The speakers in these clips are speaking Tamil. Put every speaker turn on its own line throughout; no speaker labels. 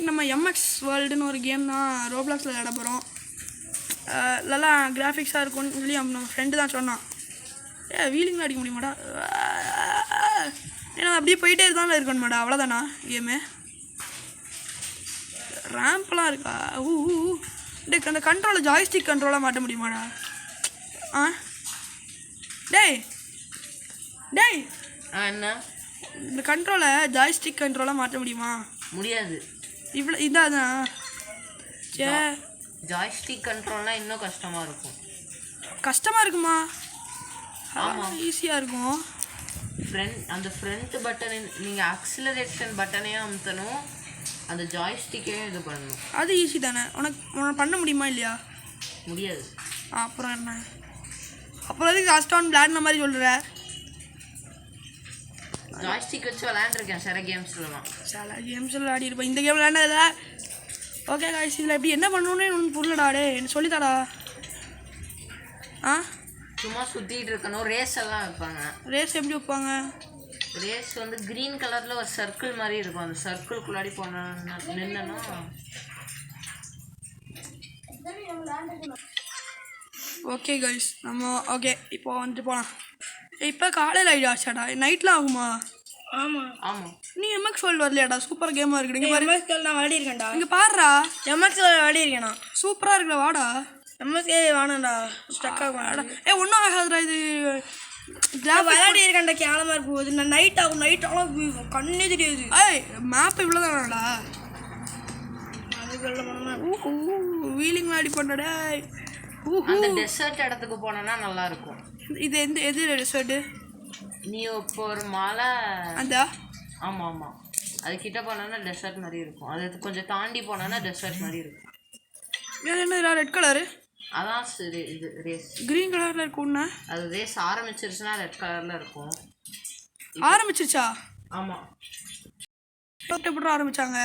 இன்றைக்கி நம்ம எம்எக்ஸ் வேர்ல்டுன்னு ஒரு கேம் தான் ரோப்ளாக்ஸில் விளையாட போகிறோம். நல்லா கிராஃபிக்ஸாக இருக்கும்னு சொல்லி நம்ம ஃப்ரெண்டு தான் சொன்னான். வீலிங்லாம் அடிக்க முடியுமாடா? ஏன்னா அப்படியே போயிட்டே இருந்தாலும் இருக்கணுமாடா? அவ்வளோதானா கேமு? ரேம்ப்லாம் இருக்கா? அந்த கண்ட்ரோலை ஜாய்ஸ்டிக் கண்ட்ரோலாக மாட்ட முடியுமாடா? டேய் டேய்
என்ன
இந்த கண்ட்ரோலை ஜாய்ஸ்டிக் கண்ட்ரோலாக மாற்ற முடியுமா?
முடியாது.
இவ்வளோ இதாதான்
ஜாய்ஸ்டிக் கண்ட்ரோல்னால் இன்னும் கஷ்டமாக இருக்கும்.
கஷ்டமாக இருக்குமா?
ஆமாம்,
ஈஸியாக இருக்கும்.
அந்த ஃப்ரண்ட் பட்டனை நீங்கள் அக்ஸலரேஷன் பட்டனையும் அமுத்தணும், அந்த ஜாய்ஸ்டிக்கையும் இது பண்ணணும்.
அது ஈஸி தானே. உனக்கு பண்ண முடியுமா இல்லையா?
முடியாது.
அப்புறம் என்ன? அப்புறம் எதுக்கு கஷ்டம் விளையாடுன மாதிரி சொல்கிற?
ஜாய்ஸ்டிக் வச்சு விளையாண்டுருக்கேன் சில கேம்ஸ்லாம்.
சில கேம்ஸில் விளையாடிருப்பேன். இந்த கேம் விளையாண்டதில்ல. ஓகே காய்ஸ், இதில் எப்படி என்ன பண்ணணுன்னு ஒன்று புரியலடா. என்ன சொல்லித்தாடா.
சும்மா சுற்றிட்டு இருக்கணும். ரேஸ் எல்லாம் வைப்பாங்க.
ரேஸ் எப்படி வைப்பாங்க?
ரேஸ் வந்து க்ரீன் கலரில் ஒரு சர்க்கிள் மாதிரி இருக்கும். அந்த சர்க்கிள்குள்ளாடி நின்னோன்னா
ஓகே கைஸ், நம்ம ஓகே இப்போ வந்துட்டு போகலாம். இப்போ காலையில் ஆகிடாச்சாடா? நைட்டில் ஆகுமா?
ஆமாம்
ஆமாம்.
நீ எம்எக்ஸ் வேர்ல்டு வரலையாடா? சூப்பர் கேமாக இருக்குது. இங்கே பாரு,
எம்எக்ஸ் நான் விளையாடிருக்கேன்டா.
இங்கே பாருடா,
எம்எக்ஸ் விளையாடிருக்கேண்ணா.
சூப்பராக இருக்குடா. வாடா
எம்எஸ்கே வேணாண்டா, ஸ்டக் ஆகும்டா.
ஒன்றும் ஆகாதுடா. இது
விளையாடிருக்கேன்டா. கேளமாக இருக்கும். நான் நைட் ஆகும். நைட் ஆனால் கண்ணே தெரியாது.
மேப் இவ்வளோ தானடா?
அதுக்குள்ள
வீலிங் விளையாடி பண்ணடா.
அந்த டெசர்ட் இடத்துக்கு போனோன்னா நல்லா இருக்கும்.
இது எது ரெசார்ட்டு?
நீ இப்போ ஒரு மலை
அந்த
ஆமாம் ஆமாம், அது கிட்ட போனோன்னா டெசர்ட் மாதிரி இருக்கும். அது கொஞ்சம் தாண்டி போனோன்னா டெசர்ட் மாதிரி இருக்கும்.
வேறு என்ன? ரெட் கலரு
அதான் சரி. இது ரேஸ்
க்ரீன் கலரில் இருக்கும்ண்ணா.
அது ரேஸ் ஆரம்பிச்சிருச்சுன்னா ரெட் கலரில் இருக்கும்.
ஆரம்பிச்சிருச்சா?
ஆமாம்.
எப்படி ஆரம்பித்தாங்க?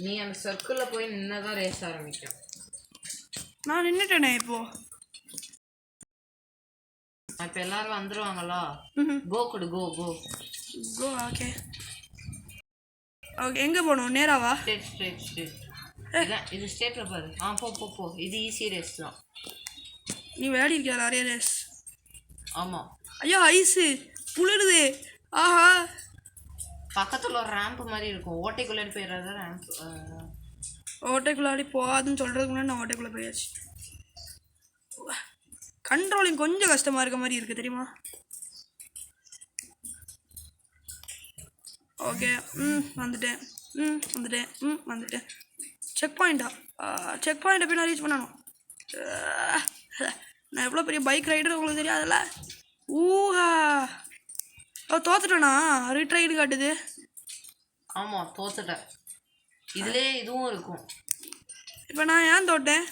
நீ அந்த சர்க்கிளில் போய் நின்னதான் ரேஸ் ஆரம்பிக்கும்.
நான் நின்றுட்டேனே இப்போது.
இப்போ எல்லாரும் வந்துடுவாங்களா? கோ கொடு, கோ கோ
கோ. ஓகே ஓகே, எங்கே போகணும்? நேராவா?
ஸ்ட்ரெயிட். இது ஸ்ட்ரெயிட்டில் பாரு. போ. இது ஈஸி ரேஸ் தான்.
நீ விளையாடிருக்கியா நிறைய ரேஸ்?
ஆமாம்.
ஐயோ ஐஸு புளிருது. ஆஹா,
பக்கத்தில் ஒரு ரேம்ப் மாதிரி இருக்கும். ஓட்டைக்குள்ளே போயிடுறது ரேம்ப்.
ஓட்டைக்குள்ளாடி போகாதுன்னு சொல்கிறதுக்கு முன்னாடி நான் ஓட்டைக்குள்ளே போயாச்சு. கண்ட்ரோலிங் கொஞ்சம் கஷ்டமாக இருக்க மாதிரி இருக்குது தெரியுமா? ஓகே, வந்துட்டேன். செக் பாயிண்ட்டை போய் நான் ரீச் பண்ணணும். நான் எவ்வளோ பெரிய பைக் ரைடர் உங்களுக்கு தெரியாதுல்ல? தோத்துட்டேண்ணா. ரீட்ரைடு காட்டுது.
ஆமாம், தோத்துட்டேன். இதிலே இதுவும் இருக்கும்.
இப்போ நான் ஏன் தோட்டேன்?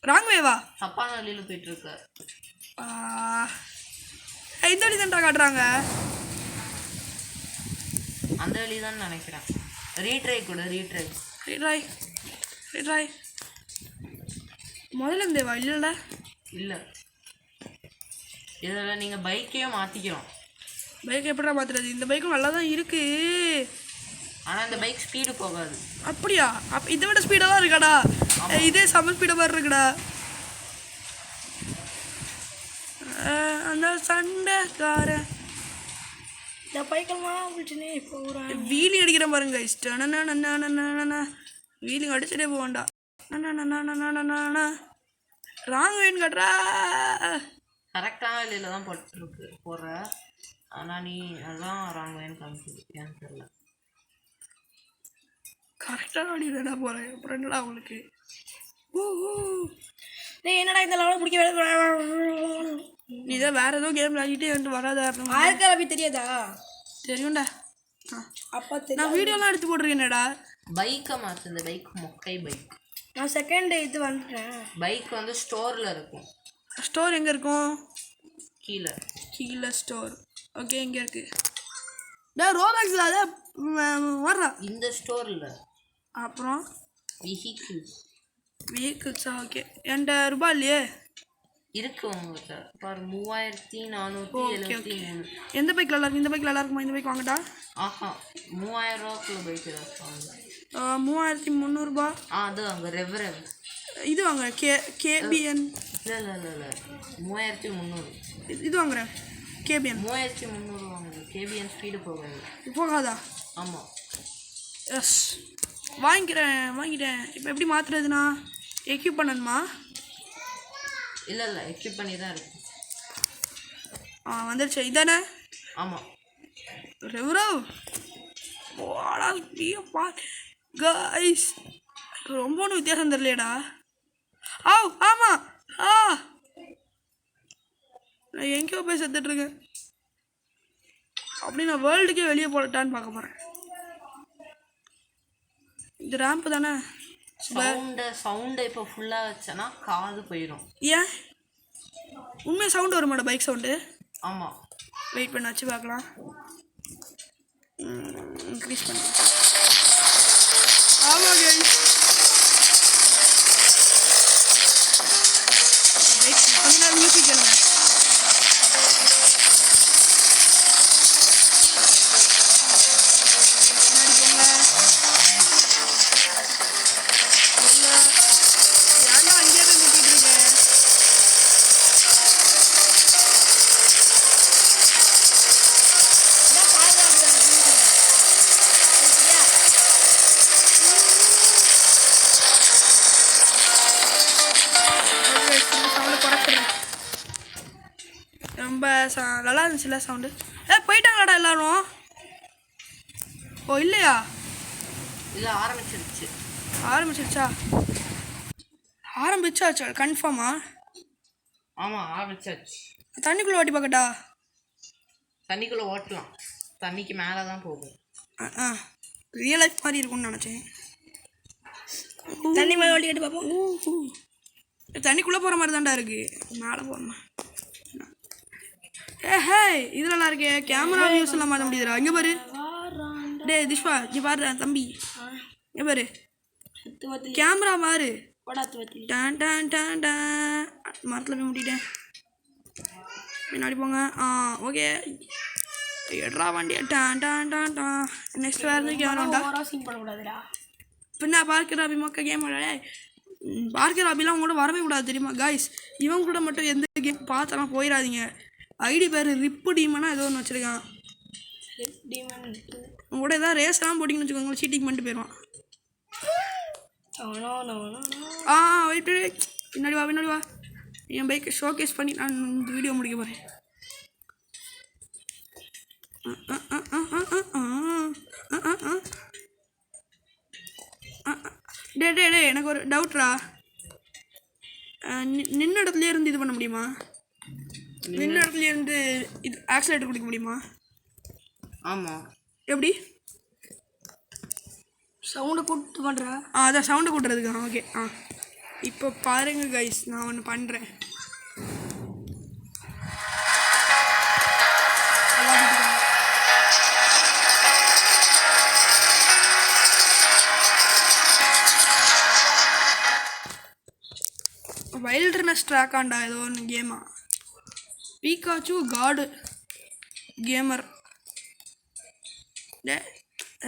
ராங் வேவா?
தப்பான வழியில் போயிட்டுருக்க.
இந்த வழி தான்டா காட்டுறாங்க.
அந்த வழி தான் நினைக்கிறேன். ரீட்ரை
முதல்ல இருந்தேவா? இல்லைல்ல.
இல்லை, இதில் நீங்கள் பைக்கையும் மாற்றிக்கிறோம்.
பைக் எப்படா மாற்றுறது? இந்த பைக்கும் நல்லா தான் இருக்குது.
ஆனால் இந்த பைக் ஸ்பீடு போகாது.
அப்படியா? அப்போ இதை விட ஸ்பீடாக தான் இருக்காடா. இதே செம ஸ்பீடாக மாதிரி இருக்குடா. அந்த சண்டைக்காரன்
இந்த பைக்கெல்லாம் விட்டுனே இப்போ
வீலிங் அடிக்கிற பாருங்க. வீலிங் அடிச்சுட்டே போவான்டா. ராங் வேன்னு காட்டுறா.
கரெக்டான வழியில் தான் போடுற. ஆனால் நீ அதான் ராங் வேன்னு காமிக்குது. ஏன்னு தெரியல.
கரெக்டான வழியில் என்ன போகிறேன். அப்புறம் என்னடா உங்களுக்கு?
என்னடா இந்த லெவலில் பிடிக்க
நீ தான் வேறு ஏதோ கேம் விளையாடிட்டு வந்துட்டு வராத.
ஆயிரத்தி தெரியாதா?
தெரியும்டா.
அப்போ
நான் வீடியோலாம் எடுத்து போட்டிருக்கேனேடா.
பைக்கை மாற்று. இந்த பைக் மொக்கை பைக்.
நான் செகண்ட் இது வந்துட்டேன்.
பைக் வந்து ஸ்டோரில் இருக்கும்.
ஸ்டோர் எங்கே இருக்கும்?
கீழே
ஸ்டோர். ஓகே, எங்கே இருக்குது? ரோபாக்ஸில் அதை வர்றா.
இந்த ஸ்டோரில்
அப்புறம்
வெஹிக்கிள்ஸா?
ஓகே. என்கிட்ட ரூபா இல்லையே.
இருக்கு உங்களுக்கு பாரு 3473.
எந்த பைக் நல்லா இருக்கும்? இந்த பைக் நல்லா இருக்குமா? இந்த பைக் வாங்கட்டா?
ஆஹா 3000 ரூபாய்க்குள்ள பைக் ஏதாவது
3300
அது அங்கே ரெவ்
இது வாங்க கேபிஎன்.
இல்லை 3300.
இது வாங்குறேன் கேபிஎன்.
3300 வாங்குது. கேபிஎன் ஸ்பீடு போகாது.
போகாதா?
ஆமாம்.
எஸ் வாங்கிட்டேன். இப்போ எப்படி மாற்றுறதுண்ணா? எக்யூப் பண்ணணுமா?
இல்லை எக்யூப் பண்ணி தான் இருக்கு.
வந்துடுச்சு இதானே?
ஆமாம்.
ரெவரோ போடா பா கைஸ், ரொம்ப ஒன்றும் வித்தியாசம் தெரியலையடா. ஆமாம் நான் எங்கேயோ போய் செத்துட்ருக்கேன். அப்படி நான் வேர்ல்டுக்கே வெளியே போடட்டான்னு பார்க்க போகிறேன். இது ரேம்ப் தானே?
சவுண்டை இப்போ ஃபுல்லாக வச்சேன்னா காது போயிடும்.
ஏன் உண்மையாக சவுண்டு வருமாடா? Bike sound?
ஆமாம்.
வெயிட் பண்ண வச்சு பார்க்கலாம். இன்க்ரீஸ் பண்ணி. ஆமாம் கைஸ், கொஞ்ச நேரம் மியூசிக் கேளுங்க. ரொம்ப நல்லா இருந்துச்சுல்ல சவுண்டு? போயிட்டாங்களாடா எல்லாரும்? இல்லையா?
இல்லை
ஆரம்பிச்சிருச்சா? ஆரம்பிச்சாச்சா கன்ஃபார்மா?
ஆமாம் ஆரம்பிச்சாச்சு.
தண்ணிக்குள்ளே ஓட்டி பார்க்கட்டா?
தண்ணிக்குள்ளே ஓட்டலாம். தண்ணிக்கு மேலே தான் போகும்.
ரியல் லைஃப் மாதிரி இருக்கும்னு நினச்சேன்.
தண்ணி மேலே ஓட்டி கேட்டு பார்ப்போம்.
தண்ணிக்குள்ளே போகிற மாதிரி தான்டா இருக்குது. மேலே போகணுமா? ஹே இது நல்லா இருக்கே. கேமரா வியூஸ் எல்லாம் மாற்ற முடியுதுடா. இங்கே பாரு. திஷ்வா இங்கே பாரு தம்பி. இங்கே பாரு கேமரா மாறு. டான் டான் டான் டான். மரத்தில் போய் முட்டிட்டேன். பின்னாடி போங்க. ஓகே எடுறா வண்டியா. டான் டான் டான் டான். நெக்ஸ்ட் வேறு எதுவும் கேமராண்டா? பின்னா பார்க்கிற அபி மொக்க கேம் விளையாடே. பார்க்கிற அபிலாம் உங்களோட வரவே கூடாது தெரியுமா காய்ஸ்? இவங்க கூட மட்டும் எந்த கேம் பார்த்தலாம் போயிடாதீங்க. ஐடி பேர் ரிப்பு டீமனா ஏதோ ஒன்று வச்சுருக்கான். உங்களோட ஏதாவது ரேஸ்லாம் போட்டிங்கன்னு வச்சுக்கோங்க, சீட்டிங் பண்ணிட்டு போயிடுவான். வெயிட் பின்னாடி வா. என் பைக்கை ஷோகேஸ் பண்ணி நான் இந்த வீடியோ முடிக்க போகிறேன். டே எனக்கு ஒரு டவுட்ரா. நின்ன இடத்துலேயே இருந்து இது பண்ண முடியுமா? நின்ன இடத்துலேயே இருந்து இது ஆக்சிலேட்டர் கொடுக்க முடியுமா?
ஆமாம்.
எப்படி?
சவுண்டை கூட்டு பண்ணுறா?
அதான் சவுண்டை கூட்டுறதுக்கா? ஓகே. இப்போ பாருங்கள் கைஸ், நான் ஒன்று பண்ணுறேன். வைல்டர்னஸ் ட்ராக்காண்டா ஏதோ ஒன்று கேமா. பீகாச்சு காடு கேமர்.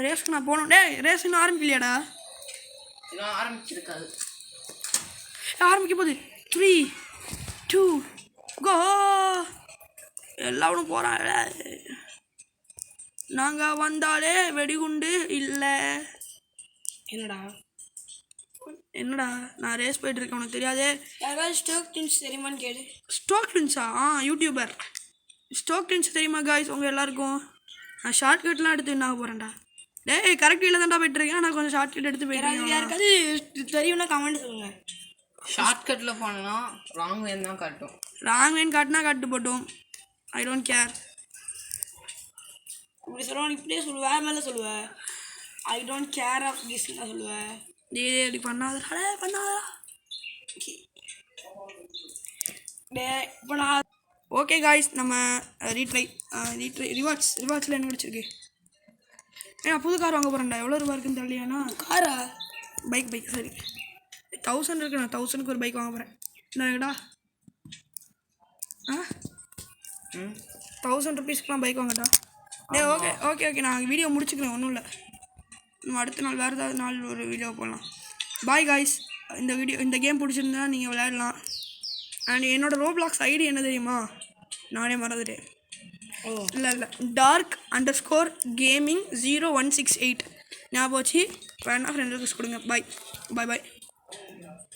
ரேஸ்க்கு நான் போகணும். ரேஸ் இன்னும் ஆரம்பிக்கலையாடா?
ஆரம்பிச்சிருக்காது.
ஆரம்பிக்க போகுது. 3 2 கோ. எல்லாரும் போகிறாங்க. நாங்கள் வந்தாலே வெடிகுண்டு இல்லை. என்னடா நான் ரேஸ் போயிட்டு இருக்கேன், உனக்கு தெரியாதே?
யாராவது ஸ்டோக் ட்வின்ஸ் தெரியுமான்னு கேளு.
ஸ்டோக் ட்வின்ஸா? யூடியூபர் ஸ்டோக் ட்வின்ஸ் தெரியுமா காய்ஸ் உங்கள் எல்லாருக்கும்? நான் ஷார்ட் கட்லாம் எடுத்து என்ன போகிறேன்டா. கரெக்ட் இல்லை தான்டா போயிட்டுருக்கேன். நான் கொஞ்சம் ஷார்ட் கட் எடுத்து போயிட்டு.
யாருக்காவது தெரியும்னா கமெண்ட் சொல்லுங்கள்.
ஷார்ட் கட்டில் போனோன்னா ராங் வேன் தான் காட்டும்.
ராங் வேன் காட்டினா காட்டு போட்டோம். I don't care.
இப்படி சொல்லுவான், இப்படியே சொல்லுவேன். வேறு மேலே சொல்லுவேன். I don't care of this நான் சொல்லுவேன்.
அப்படி பண்ணாதடா. இப்போ நான் ஓகே காய்ஸ், நம்ம ரிவார்ட்ஸில் என்ன கிடச்சிருக்கு? புது கார் வாங்க போகிறேன்டா. எவ்வளோ ரூபா இருக்குன்னு தெரியலையாண்ணா?
காரா?
பைக் சரி 1000 இருக்கு. நான் 1000க்கு ஒரு பைக் வாங்க போகிறேன். என்னடா ஆ 1000 ருபீஸ்க்குலாம் பைக் வாங்கட்டா? டே ஓகே ஓகே ஓகே நான் வீடியோ முடிச்சுக்கிறேன், ஒன்றும் இல்லை. நம்ம அடுத்த நாள் வேறு ஏதாவது நாள் ஒரு வீடியோ போடலாம். Bye guys. இந்த கேம் பிடிச்சிருந்தா நீங்கள் விளையாடலாம். அண்ட் என்னோடய ரோப்ளாக்ஸ் ஐடி என்ன தெரியுமா? நானே மறந்துட்டேன். இல்லை dark_gaming 0168 ஞாபகம் வச்சு வேணா ஃப்ரெண்ட் ரிக்வெஸ்ட் கொடுங்க. பாய் பாய் பாய்.